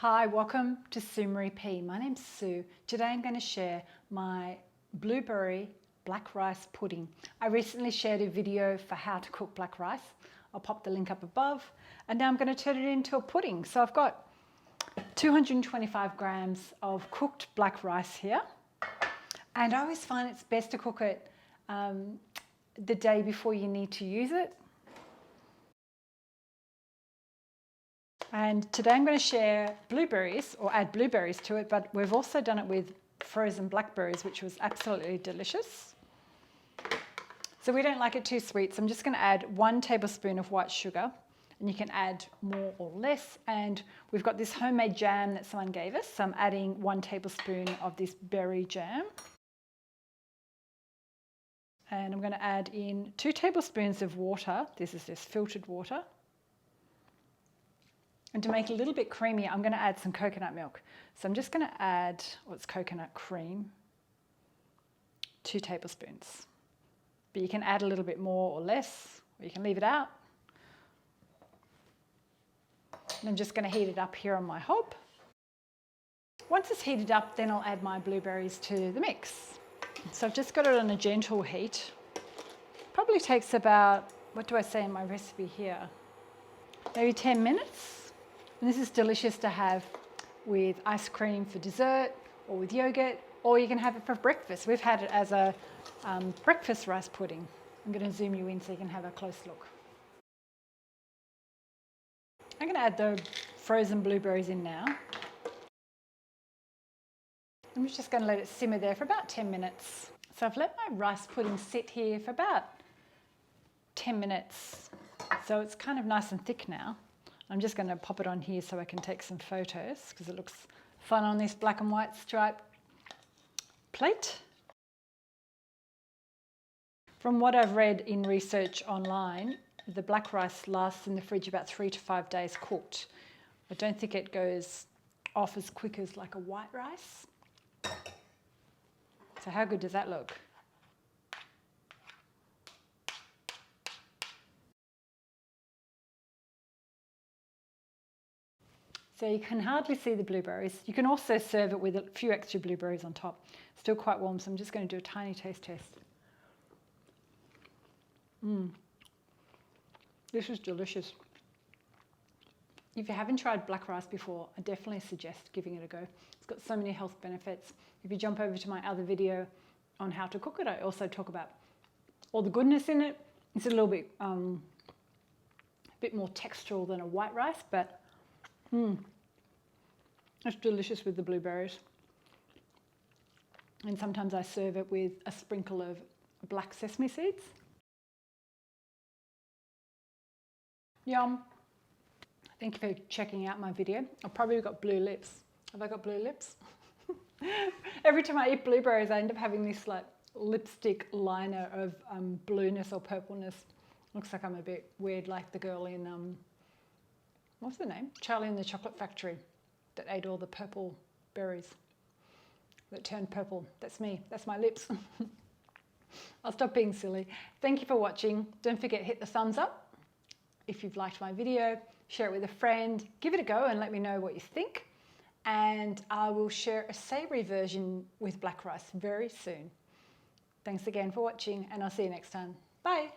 Hi, welcome to Savoury Pea. My name's Sue. Today I'm going to share my blueberry black rice pudding. I recently shared a video for how to cook black rice. I'll pop the link up above. And now I'm going to turn it into a pudding. So I've got 225 grams of cooked black rice here. And I always find it's best to cook it the day before you need to use it. And today I'm going to share blueberries, or add blueberries to it, but we've also done it with frozen blackberries, which was absolutely delicious. So we don't like it too sweet, so I'm just going to add 1 tablespoon of white sugar, and you can add more or less. And we've got this homemade jam that someone gave us, so I'm adding 1 tablespoon of this berry jam. And I'm going to add in 2 tablespoons of water. This is just filtered water. And to make it a little bit creamy, I'm going to add some coconut milk. So I'm just going to add, it's coconut cream, 2 tablespoons. But you can add a little bit more or less, or you can leave it out. And I'm just going to heat it up here on my hob. Once it's heated up, then I'll add my blueberries to the mix. So I've just got it on a gentle heat. Probably takes about, what do I say in my recipe here? Maybe 10 minutes. And this is delicious to have with ice cream for dessert, or with yogurt, or you can have it for breakfast. We've had it as a breakfast rice pudding. I'm going to zoom you in so you can have a close look. I'm going to add the frozen blueberries in now. I'm just going to let it simmer there for about 10 minutes. So I've let my rice pudding sit here for about 10 minutes. So it's kind of nice and thick now. I'm just going to pop it on here so I can take some photos because it looks fun on this black and white striped plate. From what I've read in research online, the black rice lasts in the fridge about 3 to 5 days cooked. I don't think it goes off as quick as like a white rice. So how good does that look? So you can hardly see the blueberries. You can also serve it with a few extra blueberries on top. Still quite warm, so I'm just going to do a tiny taste test. This is delicious. If you haven't tried black rice before, I definitely suggest giving it a go. It's got so many health benefits. If you jump over to my other video on how to cook it, I also talk about all the goodness in it. It's a little bit more textural than a white rice, but it's delicious with the blueberries. And sometimes I serve it with a sprinkle of black sesame seeds. Yum. Thank you for checking out my video. I've probably got blue lips. Have I got blue lips? Every time I eat blueberries, I end up having this like lipstick liner of blueness or purpleness. Looks like I'm a bit weird, like the girl in what's the name? Charlie and the Chocolate Factory, that ate all the purple berries that turned purple. That's me. That's my lips. I'll stop being silly. Thank you for watching. Don't forget, hit the thumbs up if you've liked my video. Share it with a friend. Give it a go and let me know what you think. And I will share a savoury version with black rice very soon. Thanks again for watching, and I'll see you next time. Bye.